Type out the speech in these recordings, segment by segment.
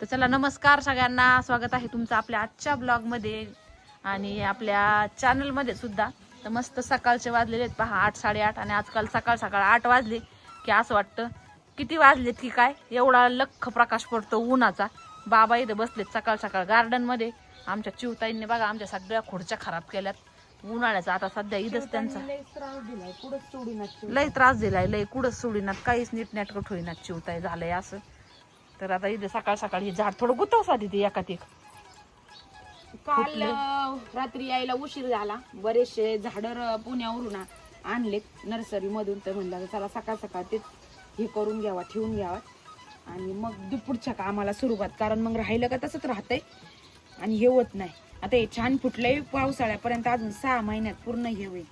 तर चला, नमस्कार सगळ्यांना, स्वागत आहे तुमचं आपल्या आजच्या ब्लॉगमध्ये आणि आपल्या चॅनलमध्ये सुद्धा. तर मस्त सकाळचे वाजलेले आहेत पहा 8 8:30 आणि आजकाल सकाळ सकाळ 8 वाजले की असं वाटतं किती वाजलेत की काय, एवढा लख्ख प्रकाश पडतो उन्हाचा. बाबा इथं बसलेत सकाळ सकाळ गार्डनमध्ये. आमच्या चिवताईंनी बघा आमच्या सगळ्या खुर्च्या खराब केल्यात उन्हाळ्याचा. आता सध्या इथंच त्यांचा लय त्रास दिलाय, लय कुठंच सोडीनात, काहीच नीट नेटकट होईनात चिवताई, झालंय असं. तर आता इथे सकाळ सकाळी झाड थोडं गुतवसाठी ती एकात एक. काल रात्री यायला उशीर झाला, बरेचसे झाड पुण्यावरून आणलेत नर्सरी मधून. तर म्हणलं चला सकाळ सकाळ तेच हे करून घ्यावा, ठेवून घ्यावा आणि मग पुढच्या कामाला सुरुवात. कारण मग राहिलं का तसंच राहतंय आणि हे होत नाही. आता हे छान फुटलंय, पावसाळ्यापर्यंत अजून 6 महिन्यात पूर्ण हे होईल.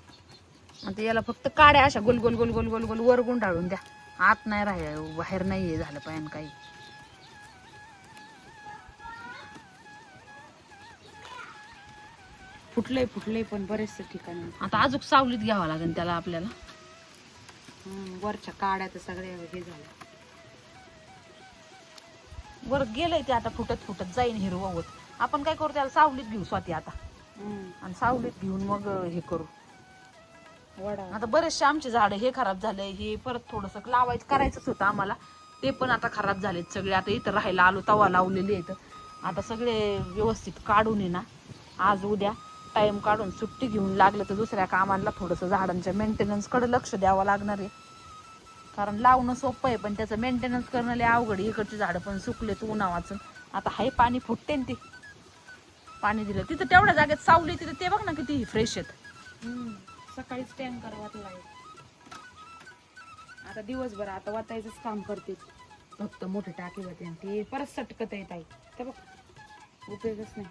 आता याला फक्त काड्या अशा गोल गोल गोल गोल गोल गोल वर गुंडाळून द्या, आत नाही राहिलं, बाहेर नाही झालं पाहिजे काही. फुटलंय पण बरेचसे ठिकाणी. आता अजून सावलीत घ्यावं लागेल त्याला आपल्याला. वरच्या काड्या तर सगळ्या हे झाल्या. वर गेलंय ते आता फुटत फुटत जाईन हिरवं होत. आपण काय करू, त्याला सावलीत घेऊ स्वाती आता आणि सावलीत घेऊन मग हे करू. आता बरेचसे आमचे झाड हे खराब झाले, हे परत थोडस लावायचं करायचंच होतं आम्हाला, ते पण आता खराब झालेत सगळे. आता इथं राहायला आलो तवा लावलेले आहेत, आता सगळे व्यवस्थित काढून ये ना, आज उद्या टाइम काढून सुट्टी घेऊन लागलं तर दुसऱ्या कामांना थोडंसं झाडांच्या मेंटेनन्स कडे लक्ष द्यावं लागणार आहे. कारण लावणं सोपं आहे पण त्याचं मेंटेनन्स करणं लय अवघड. इकडची झाडं पण सुकलेत उन्हावाचं. आता हाय पाणी फुटते ते, पाणी दिलं तिथं तेवढ्या जागेत सावली तिथं, ते बघ ना किती फ्रेश आहेत. सकाळीच टँकर वाटलाय. आता दिवसभर आता वाटायचंच काम करते, फक्त मोठे टाकी होते ते परत सटकत येत आहे. ते बघ उपयोगच नाही.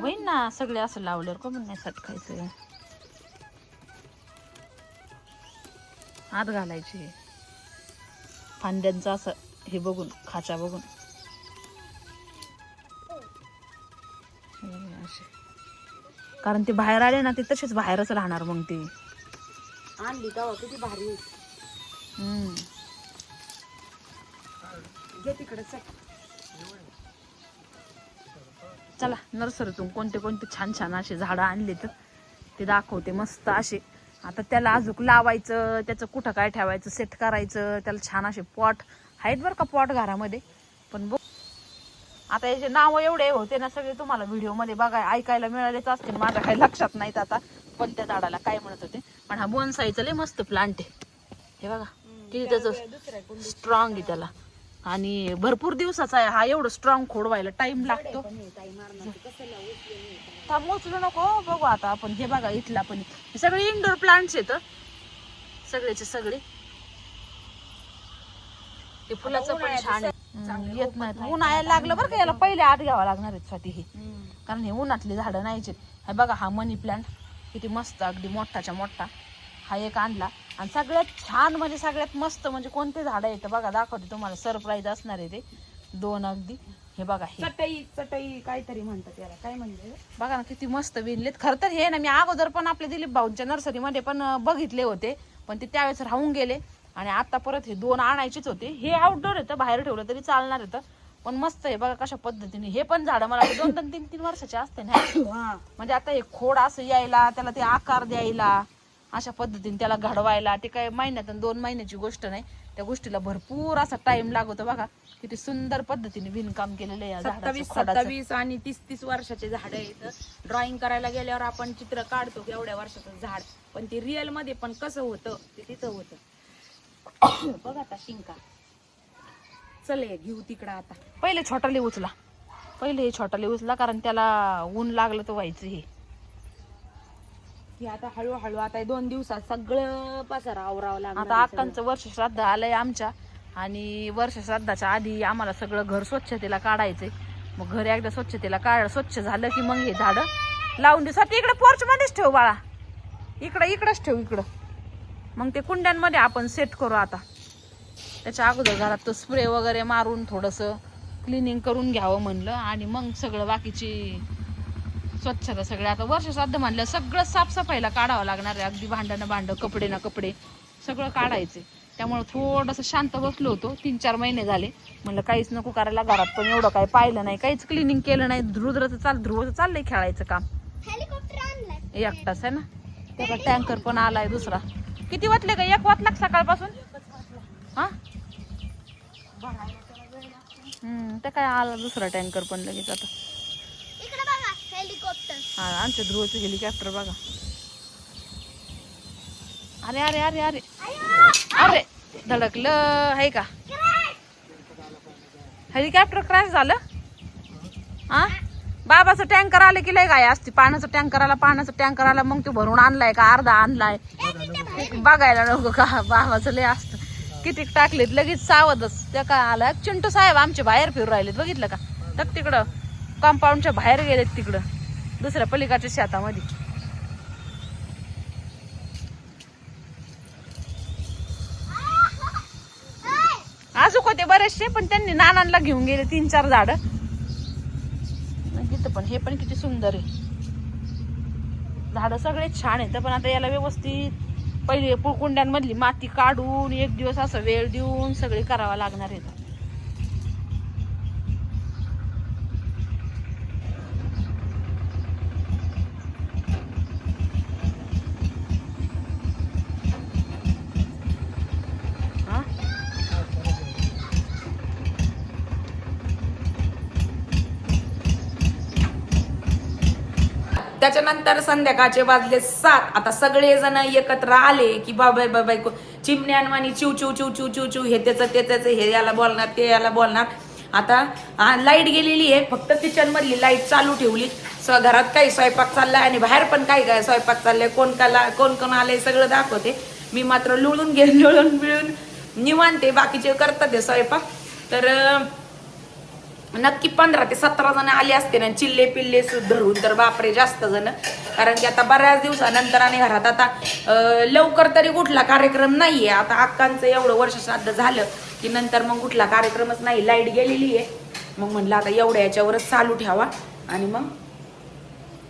होईन ना सगळे असं लावल्यावर, का म्हणून नाही सटकायचं. हात घालायचे फांद्यांचं असं हे बघून, खाचा बघून असे. कारण ते बाहेर आले ना, ते तसेच बाहेरच राहणार मग. ते आणली तेव्हा किती भारी होती. जे तिकडे चला, नर्सरीतून कोणते कोणते छान छान असे झाडं आणले तर ते दाखवते मस्त असे. आता त्याला अजून लावायचं, त्याचं कुठं काय ठेवायचं, सेट करायचं. त्याला छान असे पॉट आहेत बरं का, पॉट घरामध्ये. पण बघ आता याचे नाव एवढे होते ना सगळे, तुम्हाला व्हिडिओमध्ये बघा ऐकायला मिळालेच असतील, माझ्या काही लक्षात नाहीत आता कोणत्या झाडाला काय म्हणत होते. पण हा बोनसाईचा लय मस्त प्लांट आहे, हे बघा किती त्याचं स्ट्रॉंग आहे त्याला. आणि भरपूर दिवसाचा आहे हा, एवढं स्ट्रॉंग खोड व्हायला टाइम लागतो. मोचलो नको, बघू आता आपण. हे बघा इथला पण सगळे इंडोर प्लांट्स आहेत सगळेचे सगळे. ते फुलाचं पण छान आहे, येत नाही. उन्हाळ्याला लागलं बरं का, याला पहिले आत घ्यावं लागणार आहे स्वाती हे, कारण हे उन्हातली झाडं नाहीचे. हे बघा हा मनी प्लांट किती मस्त, अगदी मोठाच्या मोठा. हा एक आणला. आणि सगळ्यात छान म्हणजे सगळ्यात मस्त म्हणजे कोणते झाड आहेत बघा, दाखवते तुम्हाला, सरप्राईज असणार आहे ते. 2 अगदी. हे बघा हे चटई काहीतरी म्हणतात याला, काय म्हणते बघा ना किती मस्त विणलेत. खरं तर हे ना मी अगोदर पण आपल्या दिलीप भाऊंच्या नर्सरीमध्ये पण बघितले होते, पण ते त्यावेळेस राहून गेले. आणि आता परत हे 2 आणायचेच होते. हे आउटडोर येतं, बाहेर ठेवलं तरी चालणार येतं, पण मस्त आहे बघा कशा पद्धतीने. हे पण झाडं मला 2-2, 3-3 वर्षाचे असते ना, म्हणजे आता हे खोड असं यायला, त्याला ते आकार द्यायला, अशा पद्धतीने त्याला घडवायला, ते काय महिन्यातून 2 महिन्याची गोष्ट नाही. त्या गोष्टीला भरपूर असा टाइम लागतो. बघा किती सुंदर पद्धतीने विणकाम केलेलं आहे. 27 आणि 30 वर्षाचे झाड आहेत. ड्रॉइंग करायला गेल्यावर आपण चित्र काढतो की एवढ्या वर्षाचं झाड, पण ते रिअल मध्ये पण कसं होतं ते तिथं होतं. बघ आता शिंका. चले घेऊ तिकडं. आता पहिले छोटाले उचला, पहिले हे छोटाले उचला, कारण त्याला ऊन लागलं तर व्हायचं. हे आता हळूहळू आता 2 दिवसात सगळं पसारा आवरावं लागणार. आता अक्कांचं वर्ष श्राद्ध आलंय आमच्या, आणि वर्ष श्राद्धाच्या आधी आम्हाला सगळं घर स्वच्छतेला काढायचंय. मग घर एकदा स्वच्छतेला स्वच्छ झालं की मग हे झाडं लावून देऊ. स्वतः इकडे पोर्च मध्येच ठेव बाळा, इकडंच ठेव इकडं. मग ते कुंड्यांमध्ये आपण सेट करू. आता त्याच्या अगोदर घरात तो स्प्रे वगैरे मारून थोडंसं क्लिनिंग करून घ्यावं म्हणलं, आणि मग सगळं बाकीची स्वच्छता सगळे. आता वर्ष श्राद्ध म्हणलं सगळं साफसफाईला काढावं लागणार आहे, अगदी भांडं कपडे ना कपडे सगळं काढायचे. त्यामुळे थोडंसं शांत बसलो होतो. 3-4 महिने झाले. म्हणलं काहीच नको करायला घरात, पण एवढं काही पाहिलं नाही, काहीच क्लिनिंग केलं नाही. ध्रुवचं चाललंय खेळायचं काम. एकटाच आहे ना. त्याचा टँकर पण आलाय दुसरा. किती वाटले का? 1 वाजला सकाळपासून. हा ते काय आला दुसरा टँकर पण लगेच आता. हा आमच्या ध्रुवचं हेलिकॉप्टर बघा. अरे अरे अरे अरे अरे धडकलं आहे का? हेलिकॉप्टर क्रॅश झालं. हा बाबाचं टँकर आलं की लय काय असते. पाण्याचं टँकर आला मग तो भरून आणलाय का अर्धा आणलाय बघायला नको का? बाबाचं लय असतं. किती टाकलेत लगेच सावधच. त्या काय आलं चिंटू साहेब आमचे बाहेर फिरू राहिलेत बघितलं का? तर तिकडं कंपाऊंडच्या बाहेर गेलेत तिकडं दुसऱ्या पलीकडच्या शेतामध्ये. अजून होते बरेचसे पण त्यांनी नानांना घेऊन गेले 3-4 झाडं. इथं पण हे पण किती सुंदर आहे. झाडं सगळे छान आहेत. पण आता याला व्यवस्थित पहिले कुंड्यांमधली माती काढून 1 दिवस असं वेळ देऊन सगळे करावं लागणार आहे. त्याच्यानंतर संध्याकाळचे वाजले 7. आता सगळेजण एकत्र आले की बाबाई बाबाई चिमण्यांवानी चिव चिव चिव चिव चिव चिव हे त्याचं हे याला बोलणार ते याला बोलणार. आता लाईट गेलेली आहे. फक्त किचन मधली लाईट चालू ठेवली. घरात काही स्वयंपाक चाललाय आणि बाहेर पण काही काय स्वयंपाक चाललाय. कोण कोण आलंय सगळं दाखवते. मी मात्र लुळून बिळून निवांते. बाकीचे करतात ते स्वयंपाक. तर नक्की 15 ते 17 जण आले असते ना चिल्ले पिल्ले धरून. तर बापरे जास्त जण. कारण की आता बऱ्याच दिवसानंतर आणि घरात आता लवकर तरी कुठला कार्यक्रम नाहीये. आता अक्कांचं एवढं वर्ष श्राद्ध झालं की नंतर मग कुठला कार्यक्रमच नाही. लाईट गेलेली आहे. मग म्हणलं आता एवढ्या याच्यावरच चालू ठेवा. आणि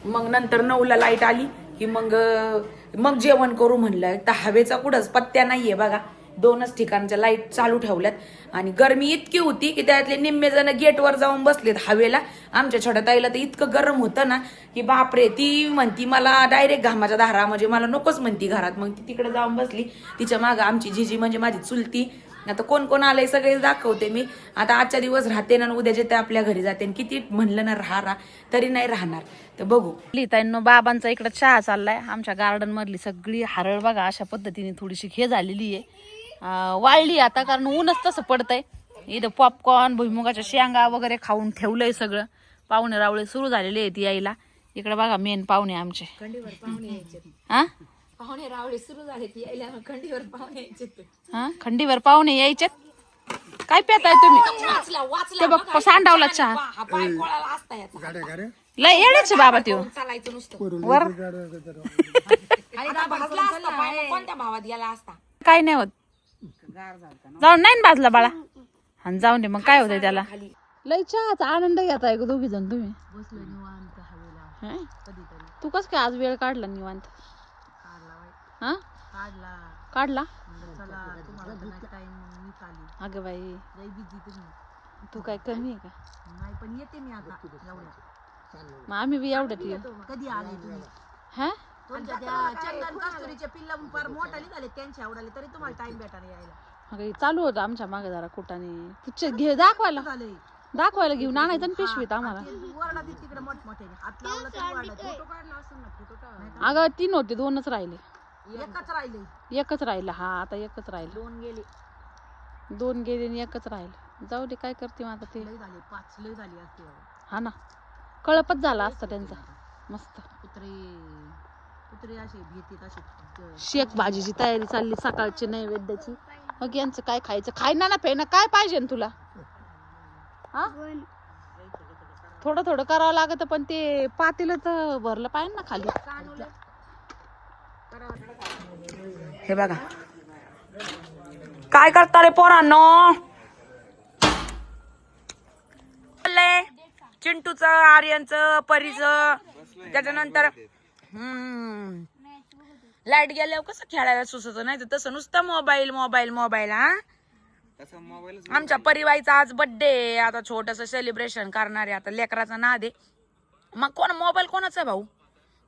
मग नंतर 9ला लाईट आली की मग जेवण करू म्हणलं. तर हवेचा कुठंच पत्त्या नाहीये बघा. 2च ठिकाणच्या लाईट चालू ठेवल्यात. आणि गरमी इतकी होती की त्यातले निम्मे जण गेटवर जाऊन बसलेत हवेला. आमच्या छोट्या ताईला तर इतकं गरम होतं ना की बापरे. ती म्हणती मला डायरेक्ट घामाच्या धारा म्हणजे मला नकोच म्हणती घरात. मग ती तिकडे जाऊन बसली. तिच्या मागं आमची जिजी म्हणजे माझी चुलती. आता कोण कोण आलंय सगळे दाखवते मी. आता आजच्या दिवस राहते ना उद्या जेते आपल्या घरी जाते. किती म्हणलं ना राहा तरी नाही राहणार. तर बघू. लिहितांनो बाबांचा इकडे चहा चाललाय. आमच्या गार्डन मधली सगळी हरळ बघा अशा पद्धतीने थोडीशी हे झालेली आहे. वाळली आता कारण ऊनच तसं पडतंय. इथं पॉपकॉर्न भुईमुगाच्या शेंगा वगैरे खाऊन ठेवलंय सगळं. पाहुणे रावळे सुरू झालेले आहेत यायला. इकडे बघा मेन पाहुणे आमचे. हा पाहुणे रावळे सुरू झाले यायला. खंडीवर पाहुणे यायचे. हा खंडीवर पाहुणे यायचे. काय पेताय तुम्ही? ते बघ सांडावला चहा. लय येडेच बाबा त्यो चालायचं नुसतं वर. कोणत्या भावात गेला असता काय नाही होत. जाऊन नाही ना भाजला बाळा. आणि जाऊन दे मग काय होतंय त्याला. लय चहाचा आनंद घेताय का दोघी जण तुम्ही? तू कस काय आज वेळ काढला निवांत? हा काढला. अगं बाई तू काय कमी आहे का? नाही पण येते मी आता एवढ्या. मग आम्ही बी एवढ्यात येऊ. कधी आले तुम्ही? हा तुमच्या त्या चंदन कस्तुरीचे पिल्ला फार मोठा निघाले त्यांच्या आवडाले तरी तुम्हाला टाइम भेटाने यायला. अगं चालू होतं आमच्या मागे जरा कुठाने घे दाखवायला घेऊन आणायचं ना पिशवीत आम्हाला. वरडा तिकडे मोठमोठे हात लावला तर वरडा. फोटो काढला असेल ना. फोटो काढ. अगं 3 होते 2च राहिले. एकच राहिले. एकच राहिलं. हा आता एकच राहिलं. 2 गेले. 2 गेले आणि एकच राहिलं. जाऊ दे काय करते मग आता ते. लय झाले 5 लय झाली असते. हा ना कळपच झाला असता त्यांचा मस्त. कुत्रे असे भीतीत असे. शेक भाजीची तयारी चालली सकाळची नैवेद्याची. मग यांचं काय खायचं? खायना ना फेना काय पाहिजे ना तुला? हा थोडं थोडं करावं लागत पण ते पातेलं तर भरलं पाहिजे ना खाली. हे बघा काय करता रे पोरांनो. चिंटूचं आर्यनचं परीचं त्याच्यानंतर लाईट गेल्यावर कसं खेळायला सुचत नाही तर तसं नुसतं मोबाईल मोबाईल मोबाईल. हा आमच्या परिवाराचा आज बर्थडे, आता छोटस सेलिब्रेशन करणार आहे. आता लेकराचा नाद आहे. मग कोण मोबाईल कोणाचा आहे भाऊ?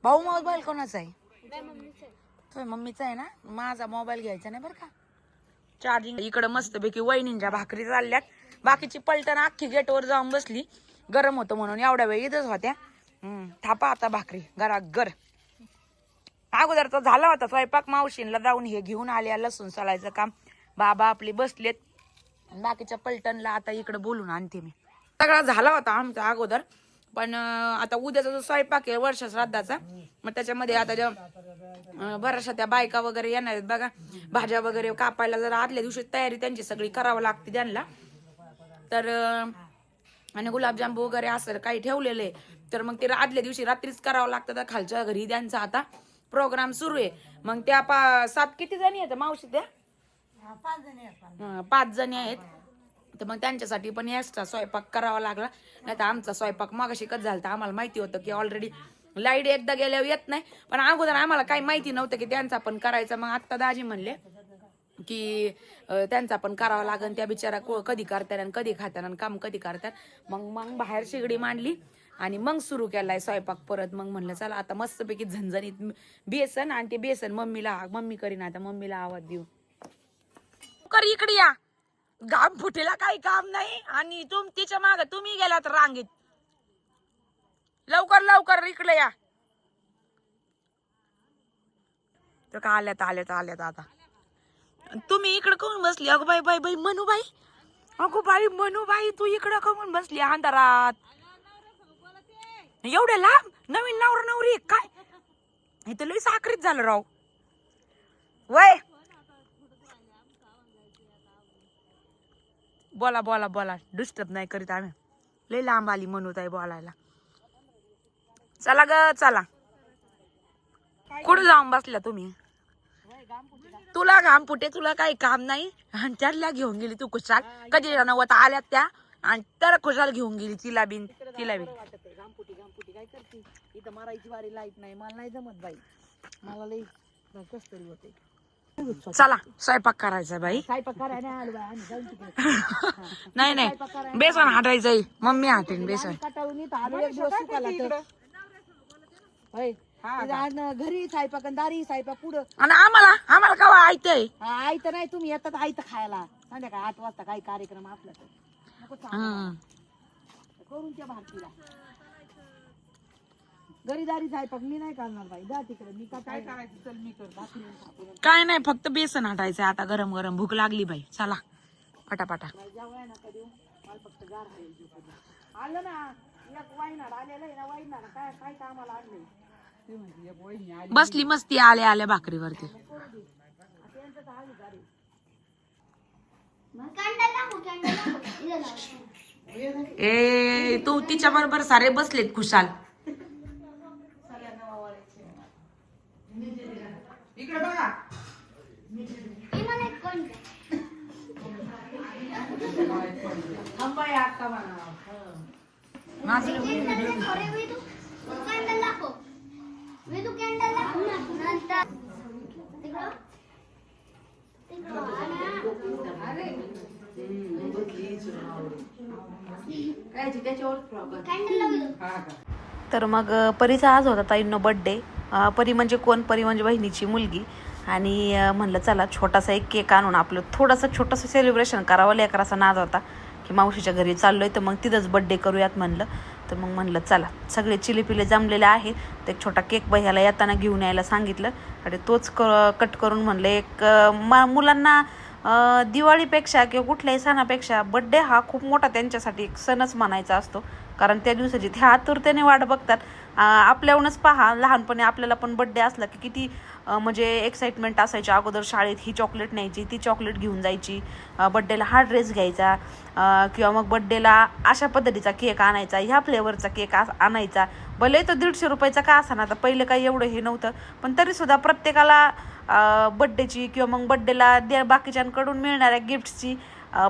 भाऊ मोबाईल कोणाचा आहे? तुझ्या मम्मीचा आहे ना. माझा मोबाईल घ्यायचा नाही बरं का. चार्जिंग इकडं मस्तपैकी वहिनींच्या भाकरी चालल्यात. बाकीची पलटण अख्खी गेटवर जाऊन बसली, गरम होतं म्हणून एवढ्या वेळ इथंच होत्या. थापा आता भाकरी घरागर. अगोदर तर झाला होता स्वयंपाक. मावशींला जाऊन हे घेऊन आले लसूण सोलायचं काम. बाबा आपले बसलेत. बाकीच्या पलटणला आता इकडे बोलून आणते मी. सगळा झाला होता आमचा अगोदर, पण आता उद्याचा जो स्वयंपाक आहे वर्ष श्राद्धाचा, मग त्याच्यामध्ये आता बऱ्याचशा त्या बायका वगैरे येणार आहेत बघा. भाज्या वगैरे कापायला जरा आदल्या दिवशी तयारी त्यांची सगळी करावं लागते त्यांना. तर आणि गुलाबजाम वगैरे असं काही ठेवलेलं आहे, तर मग ते आदल्या दिवशी रात्रीच करावं लागतं. तर खालच्या घरी त्यांचा आता प्रोग्राम सुरू आहे. मग त्या 7 किती जणी आहेत मावशी? त्या 5 जणी आहेत. तर मग त्यांच्यासाठी पण एक्स्ट्रा स्वयंपाक करावा लागला. नाही तर आमचा स्वयंपाक मागाशी कच झाला. आम्हाला माहिती होतं की ऑलरेडी लाईट एकदा गेल्यावर येत नाही, पण अगोदर आम्हाला काही माहिती नव्हतं की त्यांचा पण करायचा. मग आत्ता दाजी म्हणले की त्यांचा पण करावा लागेल. त्या बिचारा कधी करतात आणि कधी खातात आणि काम कधी करतात. मग बाहेर शेगडी मांडली आणि मग सुरू केलाय स्वयंपाक परत. मग म्हणलं चला आता मस्तपैकी झणझणीत बेसन, आणि ते बेसन मम्मी करीन आता. मम्मीला आवाज देऊ कर इकडे या. घाम फुटेला काही काम नाही आणि तिच्या माग तुम्ही गेलात रांगीत. लवकर लवकर इकडे या. तर का आल्यात आता. तुम्ही इकडे कोण बसली? अगो बाई बाई बाई मनूबाई, अगो बाई मनूबाई, तू इकडं कोण बसली अंधारात एवढ्या लांब? नवीन नवरा नवरी काय? इथं लई साखरीत झालं राव. वय बोला बोला बोला, डिस्टर्ब नाही करीत आम्ही. लई लांब आली म्हणूत आहे बोलायला. चला ग चला. कुठे जाऊन बसल्या तुम्ही? तुला घाम फुटे, तुला काही काम नाही. आणि त्याला घेऊन गेली तू खुशाल. कधी नव्हता आल्यात त्या, आणि तर खुशाल घेऊन गेली तिला बिन. घामपुटी काय करते इथं? मारायची वारी लाईट नाही, मला नाही जमत बाई. मला लई कस तरी होते. चला स्वयंपाक करायचा बाई. स्वयंपाक करायला आलो बाई आम्ही. जाऊन तिकडे. नाही बेसन हाटायचंय. मम्मी हाटेन बेसन. कटाळून इथं आलो एक दिवस सुकाला तर होय. घरी स्वयंपाक, दारी स्वयंपाक पुढं. आणि आम्हाला कवा ऐकतंय? आई तर नाही, तुम्ही येतात आई तर खायला संध्याकाळी 8 वाजता काही कार्यक्रम असला तर नको करून त्या भारतीला. घरी दारी स्वयंपाक मी नाही करणार बाई. जा तिकडे. मी काय करायचं? चल मी कर. काय नाही, फक्त बेसन हाटायचंय आता. गरम गरम भूक लागली बाई. चला पटापटा. फक्त गार आलं ना. एक वाईनाड आलेलं आहे ना. वाईनाड काय कामाला आणलंय? बसली मस्ती आल्या आल्या भाकरीवरती. ए तू तिच्या बरोबर सारे बसलेत खुशाल. इकडे बघा. तर मग परीचा आज होता ताईंनो बर्थडे. परी म्हणजे कोण? परी म्हणजे बहिणीची मुलगी. आणि म्हणलं चला छोटासा एक केक आणून आपलं छोटंसं सेलिब्रेशन करावं. लेकराचा नाद होता की मावशीच्या घरी चाललोय, तर मग तिथंच बर्थडे करूयात म्हणलं. तर मग म्हणलं चला सगळे चिलेपिले जमलेले आहेत. तर एक छोटा केक भैयाला येताना घेऊन यायला सांगितलं आणि तोच कट करून म्हणलं एक मुलांना दिवाळीपेक्षा किंवा कुठल्याही सणापेक्षा बड्डे हा खूप मोठा त्यांच्यासाठी एक सणच मानायचा असतो. कारण त्या दिवसाची ते आतुरतेने वाट बघतात. आपल्याहूनच पहा, लहानपणी आपल्याला पण बड्डे असला की किती म्हणजे एक्साइटमेंट असायची. अगोदर शाळेत ही चॉकलेट न्यायची, ती चॉकलेट घेऊन जायची. बड्डेला हा ड्रेस घ्यायचा किंवा मग बड्डेला अशा पद्धतीचा केक आणायचा, ह्या फ्लेवरचा केक आणायचा. भले तो 150 रुपयाचा का असा ना. आता पहिलं काही एवढं हे नव्हतं, पण तरीसुद्धा प्रत्येकाला बड्डेची किंवा मग बड्डेला बाकीच्यांकडून मिळणाऱ्या गिफ्टची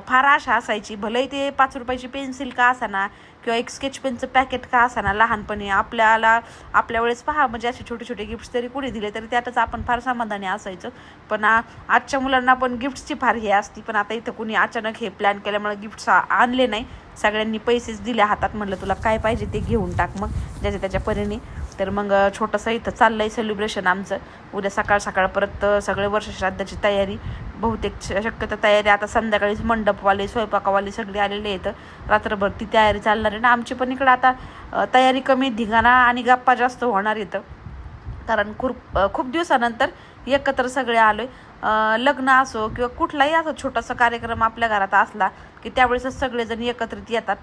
फार आशा असायची, भलेही ते 5 रुपयाची पेन्सिल का असाना किंवा एक स्केच पेनचं पॅकेट का असाना, लहानपणी आपल्या वेळेस पहा म्हणजे असे छोटे छोटे गिफ्ट्स तरी कुणी दिले तरी त्यातच आपण फार समाधानी असायचो. पण आजच्या मुलांना पण गिफ्ट्सची फार हे असती. पण आता इथं कुणी अचानक हे प्लॅन केल्यामुळे गिफ्ट्स आणले नाही, सगळ्यांनी पैसेच दिले हातात. म्हणलं तुला काय पाहिजे ते घेऊन टाक मग ज्याच्या त्याच्या परीने. तर मग छोटंसं इथं चाललंय सेलिब्रेशन आमचं. उद्या सकाळ परत सगळे वर्ष श्राद्धाची तयारी, बहुतेक शक्यता तयारी आता संध्याकाळीच मंडपवाले स्वयंपाकावाले सगळे आलेले आहेत. रात्रभर ती तयारी चालणार आहे ना आमची पण इकडं. आता तयारी कमी, धिंगाणा आणि गप्पा जास्त होणार येतं, कारण खूप दिवसानंतर एकत्र सगळे आलोय. लग्न असो किंवा कुठलाही असो छोटासा कार्यक्रम आपल्या घरात असला की त्यावेळेसच सगळेजण एकत्रित येतात.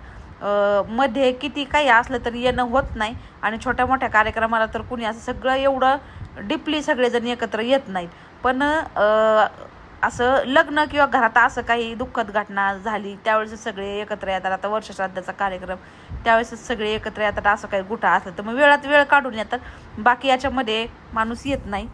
मध्ये किती काही असलं तरी येणं होत नाही, आणि छोट्या मोठ्या कार्यक्रमाला तर कुणी असं सगळं एवढं डीपली सगळेजण एकत्र येत नाहीत. पण असं लग्न किंवा घरात असं काही दुःखद घटना झाली त्यावेळेस सगळे एकत्र येतात. आता वर्षश्राद्धाचा कार्यक्रम त्यावेळेसच सगळे एकत्र येतात. असं काही गुठा असलं तर मग वेळात वेळ काढून येतात, बाकी याच्यामध्ये माणूस येत नाही.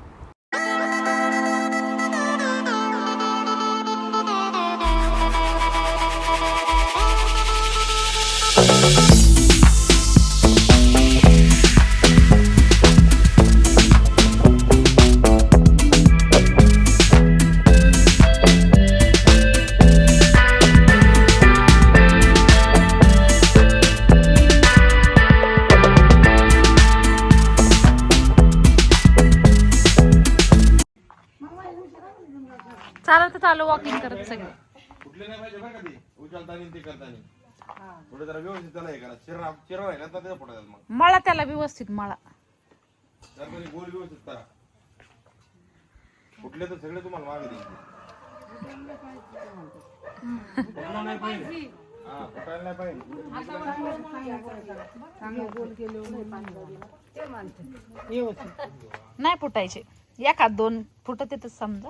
चालू वॉकिंग करत सगळे. कुठले नाही पाहिजे बरं का ते उचलताना ते करताना थोडं जरा व्यवस्थित त्याला हे करा. चिरा आहे ना त्याच्या पोटात मग मळा त्याला व्यवस्थित मळा. तर गोल व्यवस्थित करा. कुठले तर सगळे तुम्हाला मागे द्यायचे. फुटलं नाही पाहिजे. हा फुटायला नाही पाहिजे. नाही फुटायचे, एखाद 2 फुटत येतच समजा.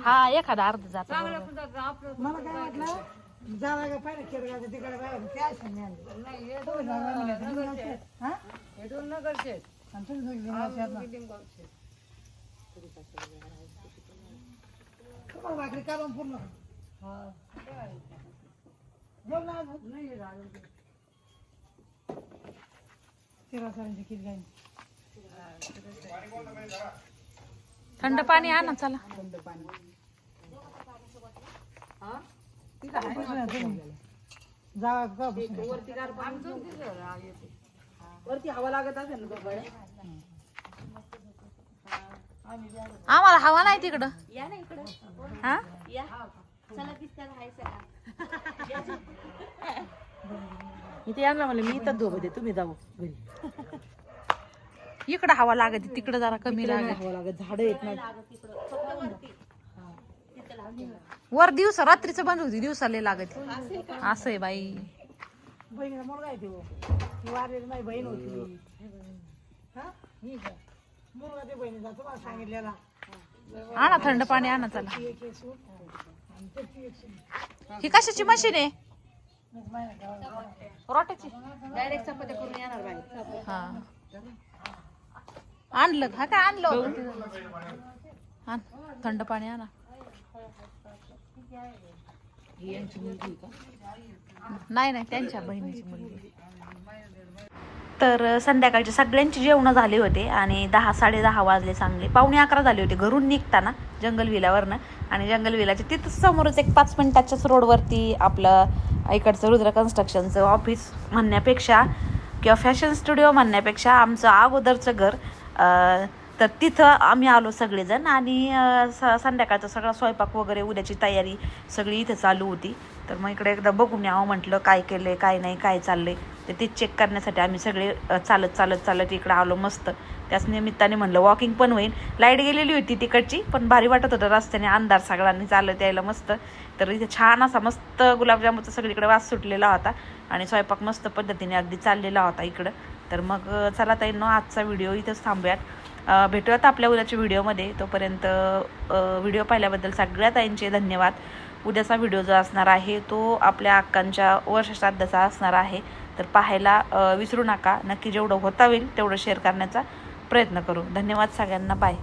हा एखादा अर्ध जात. मला काय वाटलं जावा का पाहिजे खेळगाचं तिकडे बाहेर त्या तुम्हाला भाकरी काढून पूर्ण थंड पाणी आणा चला. जावा का वरती हवा लागत असेल ना तो. आम्हाला हवा नाही तिकडं. या ना इकडं. हा या चला दिसतात हाय सगळा. इथे यांना म्हणलं मी इथं दोघं दे, तुम्ही जाऊ घरी. इकडं हवा लागत, तिकडं जरा कमी लागत. झाडं येत नाही. वर दिवस रात्रीचं बंद होती, दिवसाला लागत. असं आहे बाई. बहिणीला मुलगा आहे तो, वारलेली माझी बहीण होती. मुलगा ते बहिणीचा तुम्हाला सांगितलेला. आणा थंड पाणी आणा चला. ही कशाची मशीन आहे? रोट्याची. डायरेक्ट चपात्या करून येणार बाई. हा आणलं हा काय आणलं. आण थंड पाणी आणा. नाही त्यांच्या बहिणीची मुलगी. तर संध्याकाळचे सगळ्यांची जेवणं झाले होते आणि 10-10:30 वाजले चांगले. 11:45 झाले होते घरून निघताना जंगल विलावरनं. आणि जंगल विलाच्या तिथं समोरच एक 5 मिनिटाच्याच रोडवरती आपलं इकडचं रुद्र कन्स्ट्रक्शनचं ऑफिस म्हणण्यापेक्षा किंवा फॅशन स्टुडिओ म्हणण्यापेक्षा आमचं अगोदरचं घर. तर तिथं आम्ही आलो सगळेजण आणि संध्याकाळचा सगळा स्वयंपाक वगैरे उद्याची तयारी सगळी इथं चालू होती. तर मग इकडे एकदा बघून यावं म्हटलं काय केलंय काय नाही काय चाललंय. तर ते चेक करण्यासाठी आम्ही सगळे चालत इकडं आलो. मस्त त्याच निमित्ताने म्हणलं वॉकिंग पण होईल. लाईट गेलेली होती तिकडची, पण भारी वाटत होतं रस्त्याने अंधार सगळ्यांनी चालत यायला मस्त. तर इथे छान असा मस्त गुलाबजामुनचा सगळीकडे वास सुटलेला होता आणि स्वयंपाक मस्त पद्धतीने अगदी चाललेला होता इकडं. तर मग चला ताईंनो आजचा व्हिडिओ इथंच थांबूयात. भेटूयात आपल्या उद्याच्या व्हिडिओमध्ये. तोपर्यंत व्हिडिओ पाहिल्याबद्दल सगळ्या ताईंचे धन्यवाद. उद्याचा व्हिडिओ जो असणार आहे तो आपल्या अक्कांच्या वर्षश्राद्धाचा असणार आहे. तर पाहायला विसरू नका. नक्की जेवढं होता होईल तेवढं शेअर करण्याचा प्रयत्न करू. धन्यवाद सगळ्यांना. बाय.